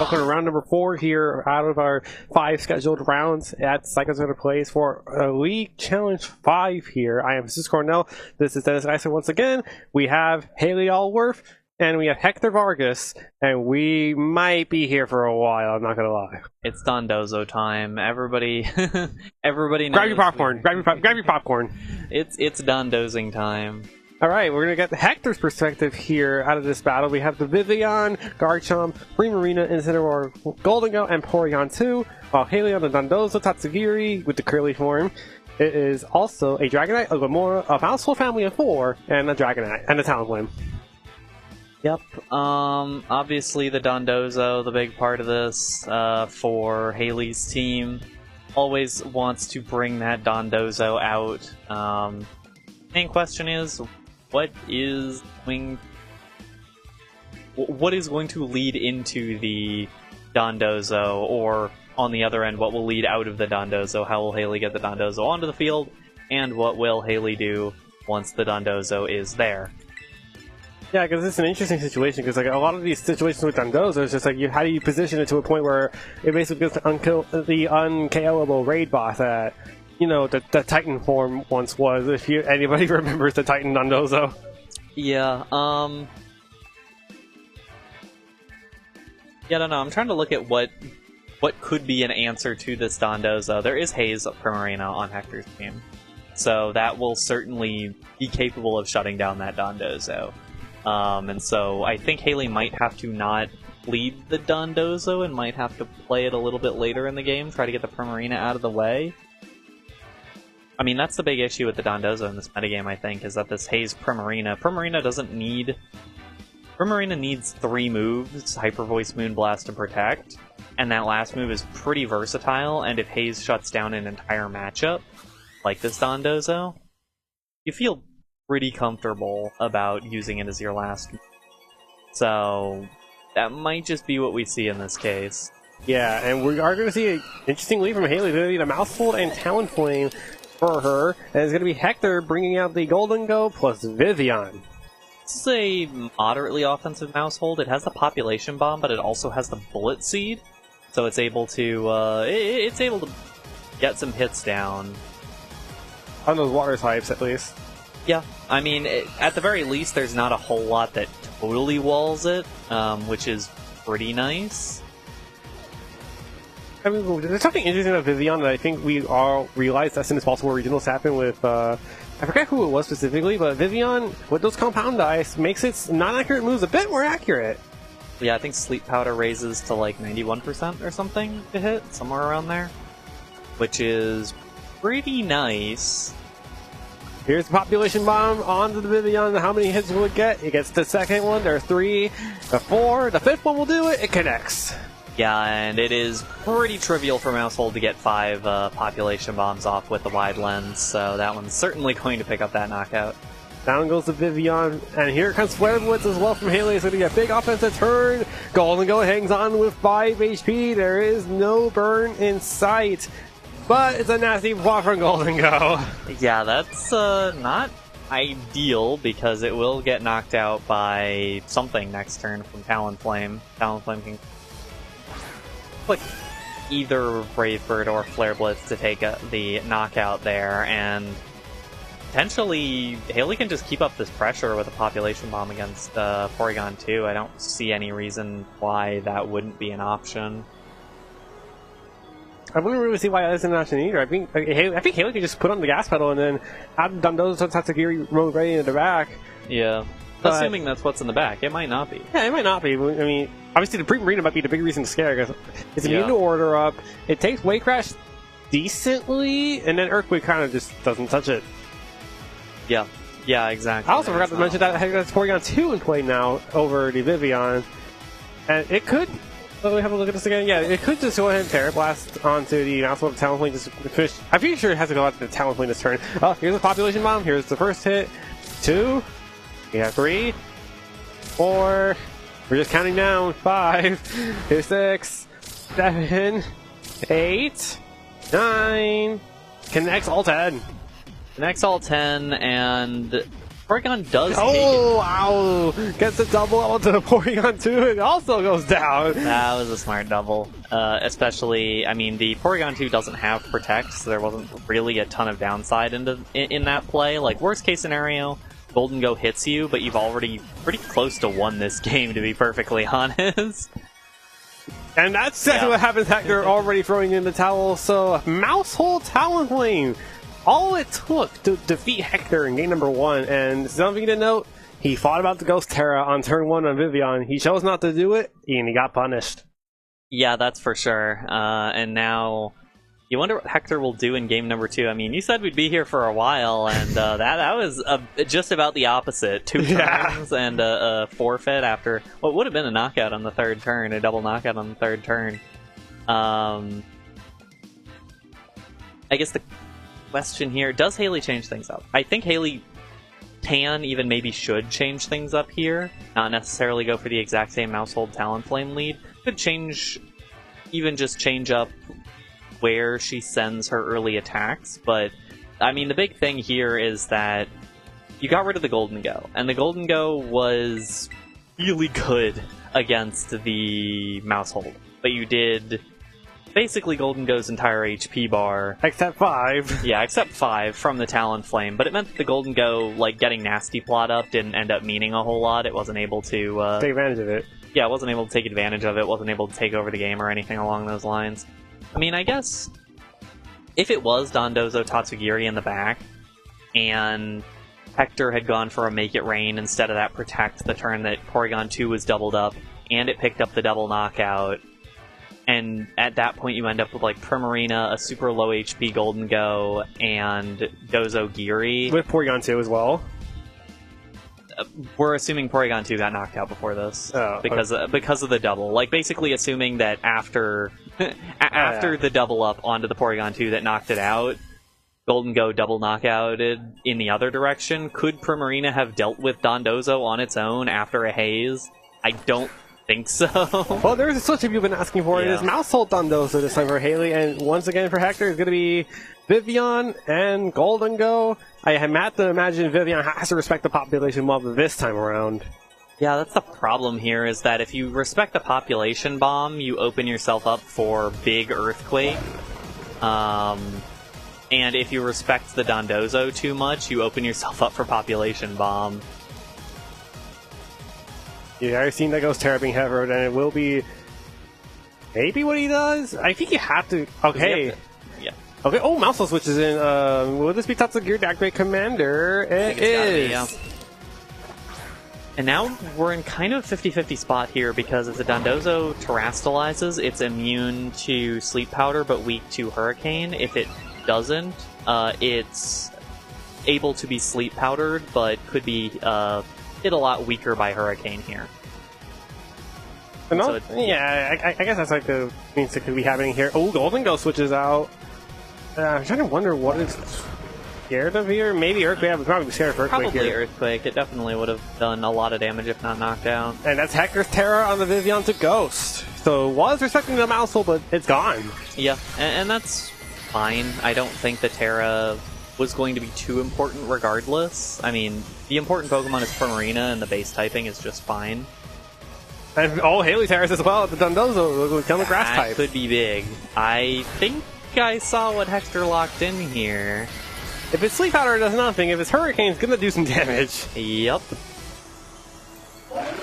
Welcome to round number 4 here out of our 5 scheduled rounds at Psycho Center Plays for League Challenge 5 here. I am Sis Cornell. This is Dennis Iser once again. We have Hayley Aldworth and we have Hector Vargas, and we might be here for a while, I'm not gonna lie. It's Dondozo time. Everybody everybody knows. Grab your popcorn. Grab your popcorn. It's Dondozing time. Alright, we're going to get Hector's perspective here out of this battle. We have the Vivian, Garchomp, Primarina, Incineroar, Goldengo, and Porygon 2, while Hayley on the Dondozo, Tatsugiri with the curly form. It is also a Dragonite, a Gamora, a Mouseful family of 4, and a Dragonite, and a Talonflame. Yep. Obviously the Dondozo, the big part of this for Hayley's team, always wants to bring that Dondozo out. Main question is, what is going to lead into the Dondozo, or on the other end, what will lead out of the Dondozo? How will Hayley get the Dondozo onto the field, and what will Hayley do once the Dondozo is there? Yeah, because it's an interesting situation, because like a lot of these situations with Dondozo, it's just like, how do you position it to a point where it basically gets the unkillable raid boss that, you know, the Titan form once was, if anybody remembers the Titan Dondozo. Yeah, I don't know. I'm trying to look at what could be an answer to this Dondozo. There is Haze Primarina on Hector's team, so that will certainly be capable of shutting down that Dondozo. And so I think Hayley might have to not lead the Dondozo and might have to play it a little bit later in the game, try to get the Primarina out of the way. I mean, that's the big issue with the Dondozo in this metagame, I think, is that this Haze Primarina Primarina needs 3 moves, Hyper Voice, Moonblast, and Protect, and that last move is pretty versatile, and if Haze shuts down an entire matchup, like this Dondozo, you feel pretty comfortable about using it as your last move. So, that might just be what we see in this case. Yeah, and we are going to see an interesting lead from Hayley. There's going to be the Mouthful and Talonflame for her, and it's going to be Hector bringing out the Goldengo plus Vivian. This is a moderately offensive Mousehold. It has the Population Bomb, but it also has the Bullet Seed, so it's able to get some hits down On those water types, at least. Yeah, I mean, at the very least, there's not a whole lot that totally walls it, which is pretty nice. I mean, there's something interesting about Vivian that I think we all realized as soon as possible regionals happen with, I forget who it was specifically, but Vivian, with those compound dice, makes its non-accurate moves a bit more accurate. Yeah, I think Sleep Powder raises to like 91% or something to hit, somewhere around there, which is pretty nice. Here's the Population Bomb onto the Vivian. How many hits will it get? It gets the second one, there are 3, the 4, the 5th one will do it, it connects. Yeah, and it is pretty trivial for Mousehold to get 5 Population Bombs off with the wide lens, so that one's certainly going to pick up that knockout. Down goes the Vivian, and here comes Flare Blitz as well from Hayley. It's going to be a big offensive turn. Goldengo hangs on with 5 HP. There is no burn in sight, but it's a nasty block from Goldengo. Yeah, that's not ideal, because it will get knocked out by something next turn from Talonflame. Talonflame can click either Brave Bird or Flare Blitz to take the knockout there, and potentially Hayley can just keep up this pressure with a Population Bomb against Porygon 2. I don't see any reason why that wouldn't be an option. I wouldn't really see why that isn't an option either. I think Hayley could just put on the gas pedal and then have Dondozo Tatsugiri roll right into the back. Yeah. Assuming that's what's in the back. It might not be. Yeah, it might not be. I mean, obviously the Primarina might be the big reason to scare, because it's immune to Order Up, it takes Wave Crash decently, and then Earthquake kind of just doesn't touch it. Yeah. Yeah, exactly. I also forgot to mention that there's Porygon 2 in play now over the Vivian, and it could... Let me have a look at this again. Yeah, it could just go ahead and Terra Blast onto the Mouthful of Talonflame. Just finish. I'm pretty sure it has to go out to the Talonflame this turn. Oh, here's a Population Bomb. Here's the first hit. 2. We have 3. 4. We're just counting down. 5. 6. 7. 8. 9. Connects all 10. Connects all 10, and Porygon does take Oh, wow! Gets a double onto the Porygon 2 and also goes down. That was a smart double. Especially, I mean, the Porygon 2 doesn't have Protect, so there wasn't really a ton of downside in that play. Like, worst case scenario, Golden Go hits you, but you've already pretty close to won this game, to be perfectly honest. And that's exactly what happens. Hector already throwing in the towel, so Mousehold Talonflame. All it took to defeat Hector in game number 1, and something to note, he fought about the Ghost Terra on turn 1 on Vivian. He chose not to do it, and he got punished. Yeah, that's for sure. And now, you wonder what Hector will do in game number 2. I mean, you said we'd be here for a while, and that was just about the opposite. 2 turns and a forfeit after what would have been a knockout on the 3rd turn, a double knockout on the 3rd turn. I guess the question here, does Hayley change things up? I think Hayley can, even maybe should, change things up here. Not necessarily go for the exact same Mousehold Talonflame lead. Could change, even just change up where she sends her early attacks. But, I mean, the big thing here is that you got rid of the Golden Go. And the Golden Go was really good against the Mousehold. But you did basically Golden Go's entire HP bar. Except 5. Yeah, except 5 from the Talonflame. But it meant that the Golden Go, like, getting Nasty Plot up didn't end up meaning a whole lot. It wasn't able to take advantage of it. Yeah, it wasn't able to take advantage of it, wasn't able to take over the game or anything along those lines. I mean, I guess if it was Dondozo Tatsugiri in the back, and Hector had gone for a Make It Rain instead of that Protect the turn that Porygon 2 was doubled up, and it picked up the double knockout, and at that point you end up with like Primarina, a super low HP Golden Go, and Dozo Giri. With Porygon 2 as well. We're assuming Porygon 2 got knocked out before this because of the double. Like, basically assuming that after the double up onto the Porygon 2 that knocked it out, Golden Go double knockouted in the other direction. Could Primarina have dealt with Dondozo on its own after a haze? I don't think so. Well, there's a switch you've been asking for. It is Mousehold Dondozo this time for Hayley, and once again for Hector, it's going to be Vivian and Golden Go. I have to imagine Vivian has to respect the population bomb this time around. Yeah, that's the problem here, is that if you respect the population bomb, you open yourself up for big earthquake. And if you respect the Dondozo too much, you open yourself up for population bomb. Yeah, I've seen that goes Terra being Hector, and it will be maybe what he does. I think you have to. Okay. Yeah. Okay. Oh, Mousehold switches in. Will this be Tatsugiri Activate Commander? It is. Yeah. And now we're in kind of a 50-50 spot here, because if the Dondozo terastallizes, it's immune to Sleep Powder but weak to Hurricane. If it doesn't, it's able to be Sleep Powdered but could be hit a lot weaker by Hurricane here. No, so I guess that's like the means that could be happening here. Oh, Golden Go switches out. I'm trying to wonder what it's scared of here. Maybe Earthquake. I would probably be scared of Earthquake. Probably here. Earthquake. It definitely would have done a lot of damage if not knocked out. And that's Hector's Terra on the Vivian to Ghost. So it was respecting the Mousehold, but it's gone. Yeah, and that's fine. I don't think the Terra was going to be too important regardless. I mean, the important Pokemon is Primarina, and the base typing is just fine. And all Hayley Terras as well at the Dondozo will become a grass type. That could be big. I think I saw what Hector locked in here. If it's Sleep Powder, it does nothing. If it's Hurricane, it's gonna do some damage. Yep.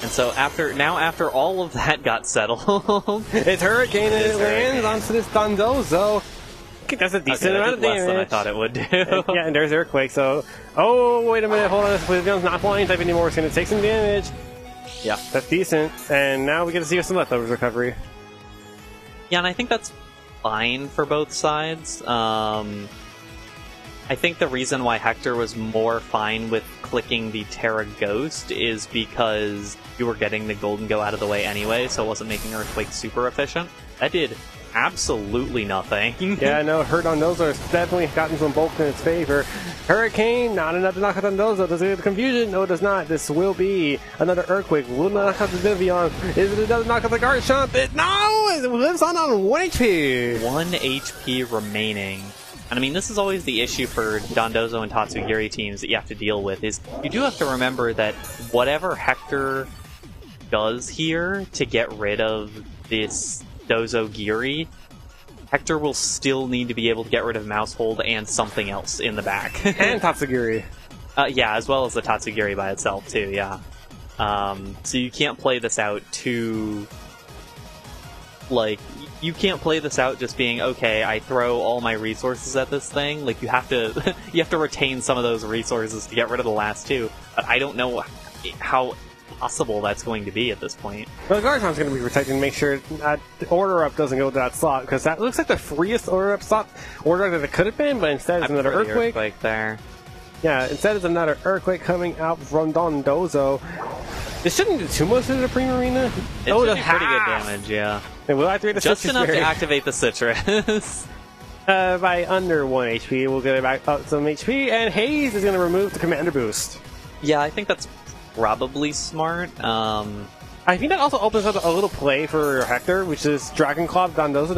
And so after all of that got settled, it's Hurricane and it lands onto this Dondozo. That's a decent amount of damage. Less than I thought it would do. Yeah, and there's Earthquake, so... Oh, wait a minute, hold on. This Vivian's not flying type anymore. It's going to take some damage. Yeah. That's decent. And now we get to see some leftovers recovery. Yeah, and I think that's fine for both sides. I think the reason why Hector was more fine with clicking the Terra Ghost is because you were getting the Golden Go out of the way anyway, so it wasn't making Earthquake super efficient. That did absolutely nothing. Yeah, no, hurt on Dondozo has definitely gotten some bulk in its favor. Hurricane, not enough to knock out Dondozo. Does it get the confusion? No, it does not. This will be another Earthquake. Will knock out the Vivian. Is it does knock out the Garchomp? No! It lives on 1 HP. 1 HP remaining. And I mean, this is always the issue for Dondozo and Tatsugiri teams that you have to deal with, is you do have to remember that whatever Hector does here to get rid of this Dozo-Giri, Hector will still need to be able to get rid of Mousehold and something else in the back. And Tatsugiri. Yeah, as well as the Tatsugiri by itself, too, yeah. So you can't play this out too... Like, you can't play this out just being, okay, I throw all my resources at this thing. Like, you have to you have to retain some of those resources to get rid of the last two. But I don't know how possible that's going to be at this point. Well, Garchom's going to be protecting to make sure that the order up doesn't go to that slot, because that looks like the freest order up slot order that it could have been, but instead it's another Earthquake. There. Yeah, instead it's another Earthquake coming out from Dondozo. This shouldn't do too much to the Primarina. It should do pretty good damage, yeah. It will activate the just Citrus enough Berry. to activate the Citrus. By under 1 HP, we'll get it back up some HP, and Haze is going to remove the Commander Boost. Yeah, I think that's probably smart. I think that also opens up a little play for Hector, which is Dragon Claw Dondozo.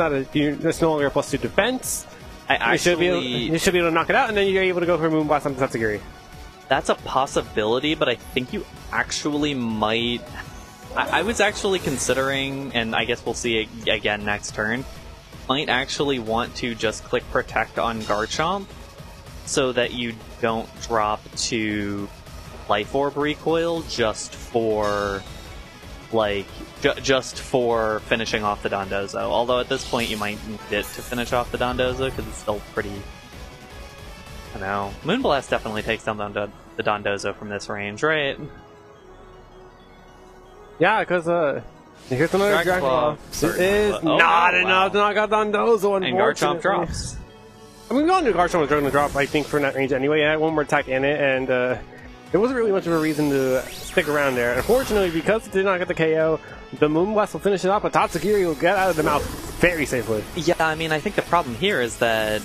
That's no longer a +2 defense. You should be able to knock it out, and then you're able to go for a Moonblast on Tatsugiri. That's a possibility, but I think you actually might... I was actually considering, and I guess we'll see it again next turn, might actually want to just click Protect on Garchomp so that you don't drop to Life Orb Recoil just for... like, just for finishing off the Dondozo. Although at this point you might need it to finish off the Dondozo, because it's still pretty... I don't know. Moonblast definitely takes down the Dondozo from this range, right? Yeah, because here's another Dragon Claw. It is not enough to knock out Dondozo, unfortunately. And Garchomp drops. I mean, we all knew Garchomp was going to drop, I think, from that range anyway. It had one more attack in it, and there wasn't really much of a reason to stick around there. Unfortunately, because it did not get the KO, the Moonblast will finish it off, but Tatsugiri will get out of the mouth very safely. Yeah, I mean, I think the problem here is that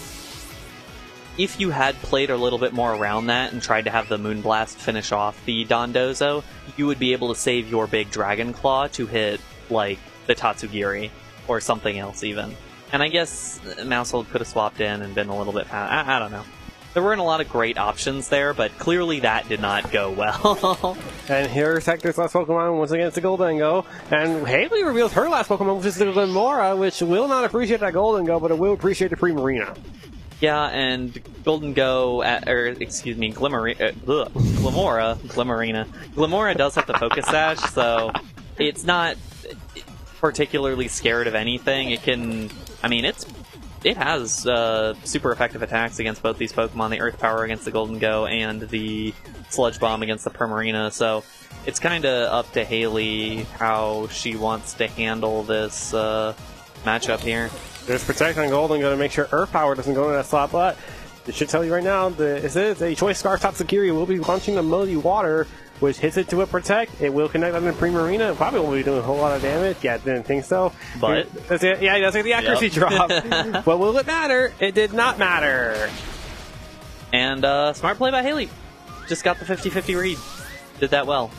if you had played a little bit more around that and tried to have the Moonblast finish off the Dondozo, you would be able to save your big Dragon Claw to hit, like, the Tatsugiri, or something else even. And I guess Mousehold could have swapped in and been a little bit fast. I don't know. There weren't a lot of great options there, but clearly that did not go well. And here's Hector's last Pokemon, once again it's the Goldengo. And Hayley reveals her last Pokemon, which is the Glimora, which will not appreciate that Goldengo, but it will appreciate the Primarina. Yeah, and Glimora does have the Focus Sash, so it's not particularly scared of anything. It can, I mean, it has super effective attacks against both these Pokemon, the Earth Power against the Goldengo and the Sludge Bomb against the Primarina, so it's kind of up to Hayley how she wants to handle this matchup here. There's Protect on Goldengo to make sure Earth Power doesn't go into that slot, but it should tell you right now that this is a Choice Scarf Tatsugiri will be launching the Muddy Water, which hits it to a Protect. It will connect on the Primarina. Probably won't be doing a whole lot of damage. Yeah, didn't think so. But yeah, he does get the accuracy drop. But will it matter? It did not matter. And smart play by Hayley. Just got the 50-50 read. Did that well.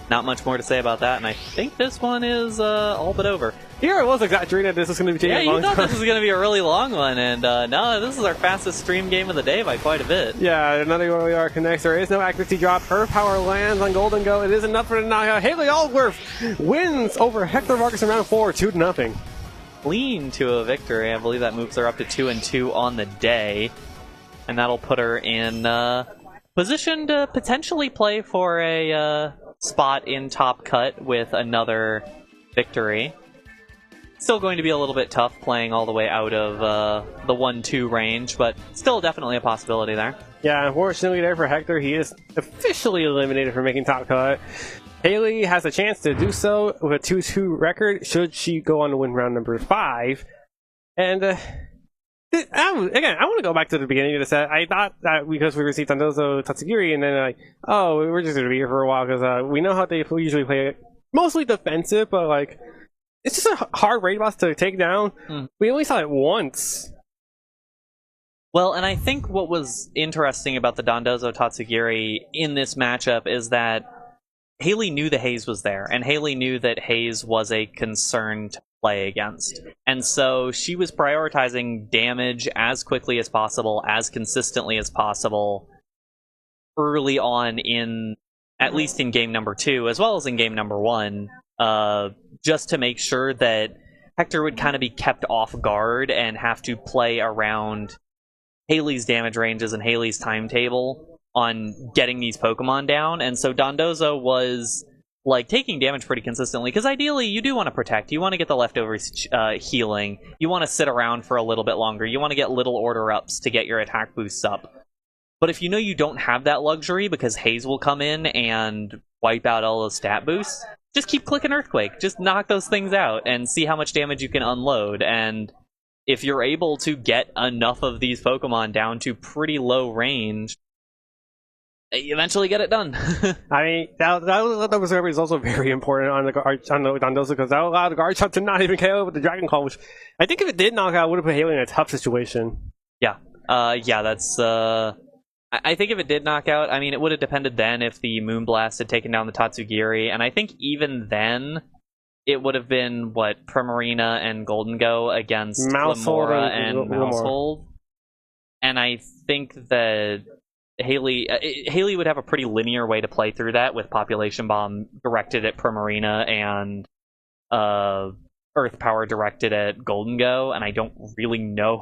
Not much more to say about that, and I think this one is all but over. Here I was exaggerating that this is going to be taking a long time. Yeah, you thought this was going to be a really long one, and no, this is our fastest stream game of the day by quite a bit. Yeah, another OER connects. There is no accuracy drop. Earth Power lands on Goldengo. It is enough for the knockout. Hayley Aldworth wins over Hector Vargas in round 4, 2-0. Clean to a victory. I believe that moves her up to 2-2 on the day, and that'll put her in position to potentially play for a spot in Top Cut with another victory. Still going to be a little bit tough playing all the way out of the 1-2 range, but still definitely a possibility there. Yeah, unfortunately there for Hector, he is officially eliminated from making Top Cut. Hayley has a chance to do so with a 2-2 record should she go on to win round number 5. And again, I want to go back to the beginning of the set. I thought that because we received Dondozo Tatsugiri, and then like, oh, we're just going to be here for a while because we know how they usually play mostly defensive, but like, it's just a hard raid boss to take down. We only saw it once. Well, and I think what was interesting about the Dondozo Tatsugiri in this matchup is that Hayley knew the Haze was there, and Hayley knew that Haze was a concern to play against. And so she was prioritizing damage as quickly as possible, as consistently as possible, early on in, at least in game number 2, as well as in game number 1, just to make sure that Hector would kind of be kept off guard and have to play around Hayley's damage ranges and Hayley's timetable on getting these Pokemon down. And so Dondozo was like taking damage pretty consistently, because ideally you do want to protect, you want to get the leftovers healing, you want to sit around for a little bit longer, you want to get little order ups to get your attack boosts up. But if you know you don't have that luxury because Haze will come in and wipe out all those stat boosts, just keep clicking Earthquake. Just knock those things out and see how much damage you can unload. And if you're able to get enough of these Pokemon down to pretty low range, you eventually get it done. I mean, that was also very important on the Dondozo, because that allowed the Guard Shot to not even KO with the Dragon Claw, which I think if it did knock out, it would have put Hayley in a tough situation. Yeah. That's... I think if it did knock out, I mean, it would have depended then if the Moonblast had taken down the Tatsugiri, and I think even then, it would have been, Primarina and Golden Go against Lamora and Mousehold. And I think that Hayley would have a pretty linear way to play through that, with Population Bomb directed at Primarina and Earth Power directed at Golden Go, and I don't really know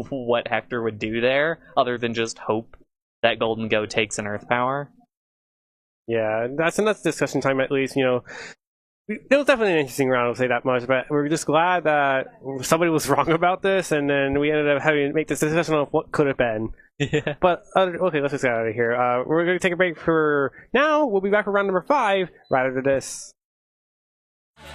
what Hector would do there, other than just hope that Golden Go takes an Earth Power. Yeah, that's discussion time, at least. It was definitely an interesting round, I'll say that much, but we're just glad that somebody was wrong about this, and then we ended up having to make this discussion of what could have been. Yeah. But, okay, let's just get out of here. We're going to take a break for now. We'll be back for round number 5 right after this.